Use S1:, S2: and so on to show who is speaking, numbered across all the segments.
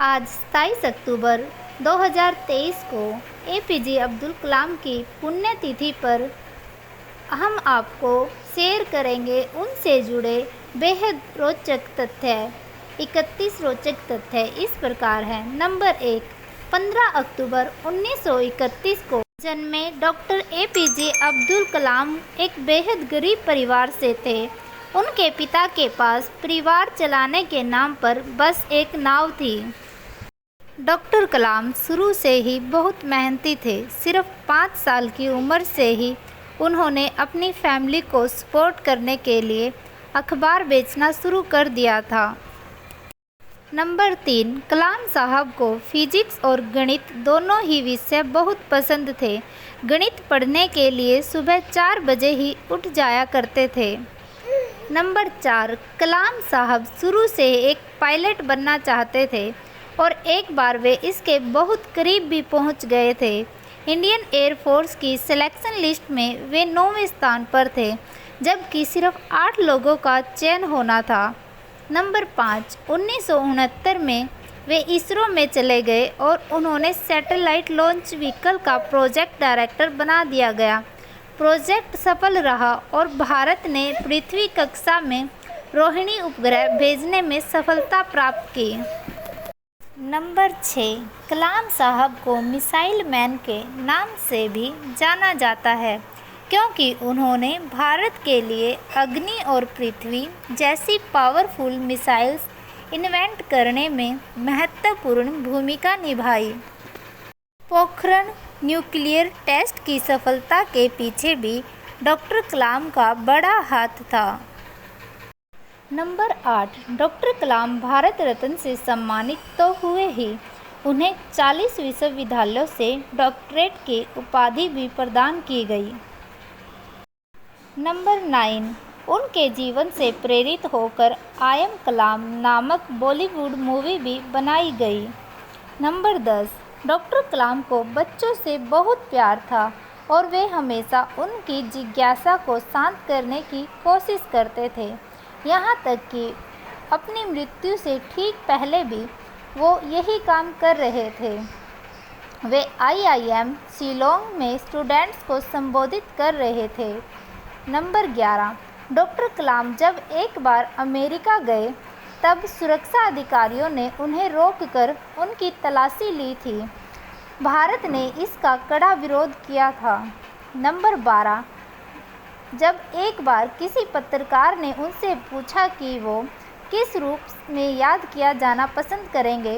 S1: आज 27 अक्टूबर 2023 को एपीजे अब्दुल कलाम की पुण्यतिथि पर हम आपको शेयर करेंगे उनसे जुड़े बेहद रोचक तथ्य। 31 रोचक तथ्य इस प्रकार हैं। नंबर 1, 15 अक्टूबर 1931 को जन्मे डॉक्टर एपीजे अब्दुल कलाम एक बेहद गरीब परिवार से थे। उनके पिता के पास परिवार चलाने के नाम पर बस एक नाव थी। डॉक्टर कलाम शुरू से ही बहुत मेहनती थे। सिर्फ 5 साल की उम्र से ही उन्होंने अपनी फैमिली को सपोर्ट करने के लिए अखबार बेचना शुरू कर दिया था। नंबर 3, कलाम साहब को फिजिक्स और गणित दोनों ही विषय बहुत पसंद थे। गणित पढ़ने के लिए सुबह 4 बजे ही उठ जाया करते थे। नंबर 4, कलाम साहब शुरू से एक पायलट बनना चाहते थे और एक बार वे इसके बहुत करीब भी पहुंच गए थे। इंडियन एयरफोर्स की सिलेक्शन लिस्ट में वे 9वें स्थान पर थे, जबकि सिर्फ 8 लोगों का चयन होना था। नंबर 5, 1969 में वे इसरो में चले गए और उन्होंने सैटेलाइट लॉन्च व्हीकल का प्रोजेक्ट डायरेक्टर बना दिया गया। प्रोजेक्ट सफल रहा और भारत ने पृथ्वी कक्षा में रोहिणी उपग्रह भेजने में सफलता प्राप्त की। नंबर 6, कलाम साहब को मिसाइल मैन के नाम से भी जाना जाता है, क्योंकि उन्होंने भारत के लिए अग्नि और पृथ्वी जैसी पावरफुल मिसाइल्स इन्वेंट करने में महत्वपूर्ण भूमिका निभाई। पोखरण न्यूक्लियर टेस्ट की सफलता के पीछे भी डॉक्टर कलाम का बड़ा हाथ था। नंबर 8, डॉक्टर कलाम भारत रत्न से सम्मानित तो हुए ही, उन्हें 40 विश्वविद्यालयों से डॉक्टरेट की उपाधि भी प्रदान की गई। नंबर 9, उनके जीवन से प्रेरित होकर आई एम कलाम नामक बॉलीवुड मूवी भी बनाई गई। नंबर 10, डॉक्टर कलाम को बच्चों से बहुत प्यार था और वे हमेशा उनकी जिज्ञासा को शांत करने की कोशिश करते थे। यहाँ तक कि अपनी मृत्यु से ठीक पहले भी वो यही काम कर रहे थे। वे IIM शिलोंग में स्टूडेंट्स को संबोधित कर रहे थे। नंबर 11, डॉक्टर कलाम जब एक बार अमेरिका गए तब सुरक्षा अधिकारियों ने उन्हें रोककर उनकी तलाशी ली थी। भारत ने इसका कड़ा विरोध किया था। नंबर 12, जब एक बार किसी पत्रकार ने उनसे पूछा कि वो किस रूप में याद किया जाना पसंद करेंगे,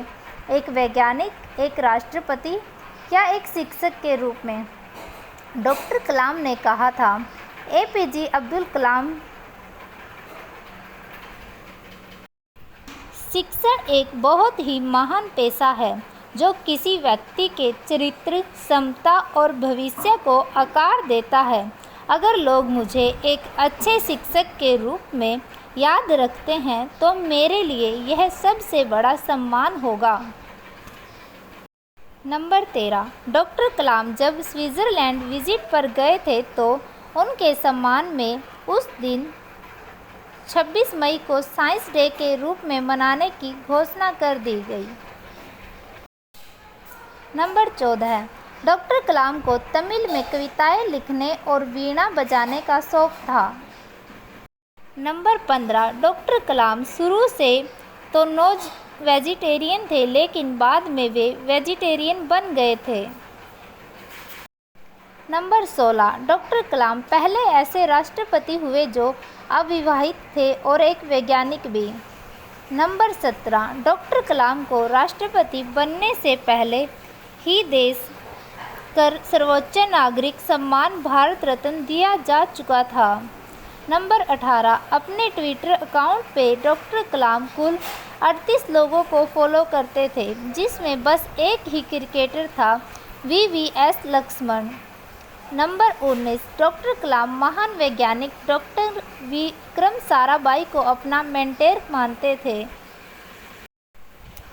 S1: एक वैज्ञानिक, एक राष्ट्रपति या एक शिक्षक के रूप में, डॉक्टर कलाम ने कहा था, एपीजे अब्दुल कलाम। शिक्षण एक बहुत ही महान पेशा है जो किसी व्यक्ति के चरित्र, क्षमता और भविष्य को आकार देता है। अगर लोग मुझे एक अच्छे शिक्षक के रूप में याद रखते हैं तो मेरे लिए यह सबसे बड़ा सम्मान होगा। नंबर 13, डॉक्टर कलाम जब स्विट्ज़रलैंड विजिट पर गए थे तो उनके सम्मान में उस दिन 26 मई को साइंस डे के रूप में मनाने की घोषणा कर दी गई। नंबर 14, डॉक्टर कलाम को तमिल में कविताएं लिखने और वीणा बजाने का शौक था। नंबर 15, डॉक्टर कलाम शुरू से तो नॉन वेजिटेरियन थे, लेकिन बाद में वे वेजिटेरियन बन गए थे। नंबर 16, डॉक्टर कलाम पहले ऐसे राष्ट्रपति हुए जो अविवाहित थे और एक वैज्ञानिक भी। नंबर 17, डॉक्टर कलाम को राष्ट्रपति बनने से पहले ही देश कर सर्वोच्च नागरिक सम्मान भारत रत्न दिया जा चुका था। नंबर 18, अपने ट्विटर अकाउंट पे डॉक्टर कलाम कुल 38 लोगों को फॉलो करते थे, जिसमें बस एक ही क्रिकेटर था, VVS लक्ष्मण। नंबर 19, डॉक्टर कलाम महान वैज्ञानिक डॉक्टर विक्रम साराभाई को अपना मेंटर मानते थे।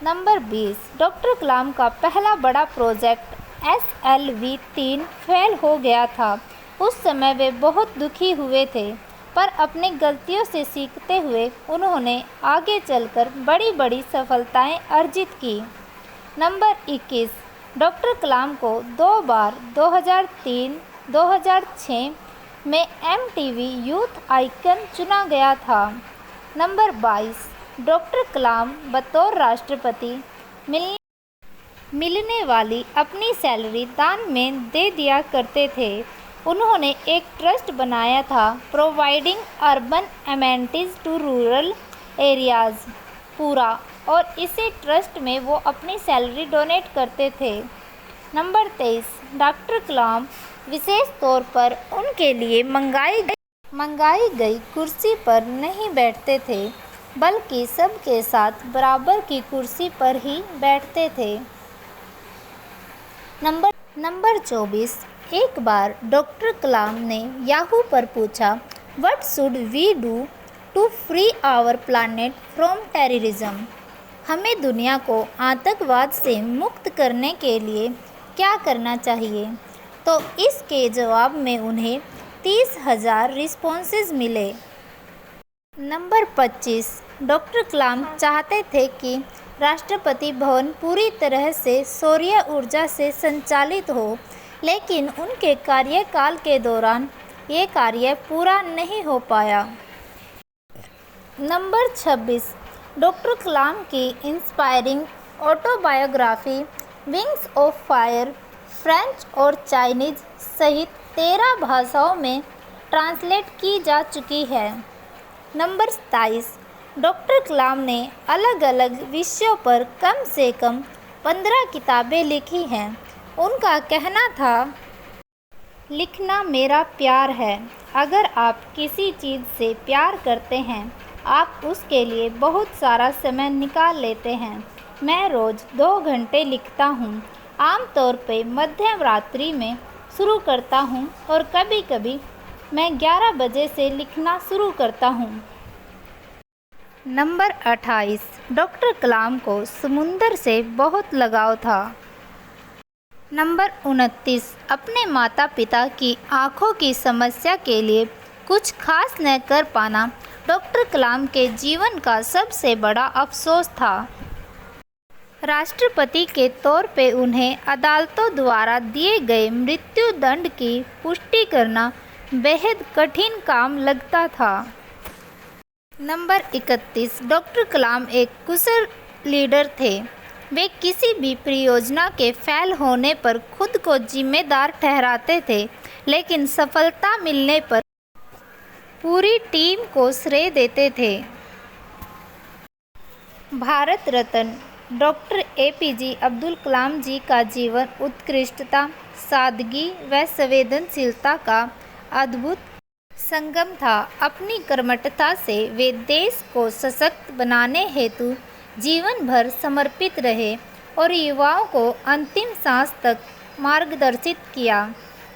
S1: नंबर 20, डॉक्टर कलाम का पहला बड़ा प्रोजेक्ट SLV-3 फेल हो गया था। उस समय वे बहुत दुखी हुए थे। पर अपनी गलतियों से सीखते हुए उन्होंने आगे चलकर बड़ी बड़ी सफलताएं अर्जित की। नंबर 21, डॉक्टर कलाम को 2 बार 2003, 2006 में MTV यूथ आइकन चुना गया था। नंबर 22, डॉक्टर कलाम बतौर राष्ट्रपति मिलने वाली अपनी सैलरी दान में दे दिया करते थे। उन्होंने एक ट्रस्ट बनाया था, providing urban amenities to rural areas पूरा, और इसी ट्रस्ट में वो अपनी सैलरी डोनेट करते थे। नंबर 23, डॉक्टर कलाम विशेष तौर पर उनके लिए मंगाई गई कुर्सी पर नहीं बैठते थे, बल्कि सबके साथ बराबर की कुर्सी पर ही बैठते थे। नंबर 24, एक बार डॉक्टर कलाम ने याहू पर पूछा, what should we do to free our planet from terrorism? हमें दुनिया को आतंकवाद से मुक्त करने के लिए क्या करना चाहिए? तो इसके जवाब में उन्हें 30,000 रिस्पॉन्सेज मिले। नंबर 25, डॉक्टर कलाम चाहते थे कि राष्ट्रपति भवन पूरी तरह से सौर ऊर्जा से संचालित हो, लेकिन उनके कार्यकाल के दौरान ये कार्य पूरा नहीं हो पाया। नंबर 26, डॉक्टर कलाम की inspiring autobiography wings of fire French और चाइनीज सहित 13 भाषाओं में ट्रांसलेट की जा चुकी है। नंबर 27, डॉक्टर कलाम ने अलग अलग विषयों पर कम से कम 15 किताबें लिखी हैं। उनका कहना था, लिखना मेरा प्यार है। अगर आप किसी चीज़ से प्यार करते हैं, आप उसके लिए बहुत सारा समय निकाल लेते हैं। मैं रोज़ 2 घंटे लिखता हूँ। आमतौर पे मध्य रात्रि में शुरू करता हूँ और कभी कभी मैं 11 बजे से लिखना शुरू करता हूँ। नंबर 28, डॉक्टर कलाम को समुंदर से बहुत लगाव था। नंबर 29, अपने माता पिता की आँखों की समस्या के लिए कुछ खास न कर पाना डॉक्टर कलाम के जीवन का सबसे बड़ा अफसोस था। राष्ट्रपति के तौर पे उन्हें अदालतों द्वारा दिए गए मृत्यु दंड की पुष्टि करना बेहद कठिन काम लगता था। नंबर 31, डॉक्टर कलाम एक कुशल लीडर थे। वे किसी भी परियोजना के फेल होने पर खुद को जिम्मेदार ठहराते थे, लेकिन सफलता मिलने पर पूरी टीम को श्रेय देते थे। भारत रत्न डॉक्टर APJ अब्दुल कलाम जी का जीवन उत्कृष्टता, सादगी व संवेदनशीलता का अद्भुत संगम था। अपनी कर्मठता से वे देश को सशक्त बनाने हेतु जीवन भर समर्पित रहे और युवाओं को अंतिम सांस तक मार्गदर्शित किया।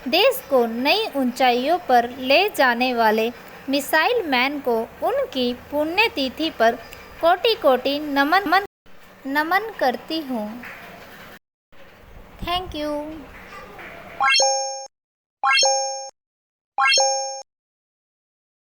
S1: देश को नई ऊंचाइयों पर ले जाने वाले मिसाइल मैन को उनकी पुण्यतिथि पर कोटि कोटि नमन करती हूँ। Thank you.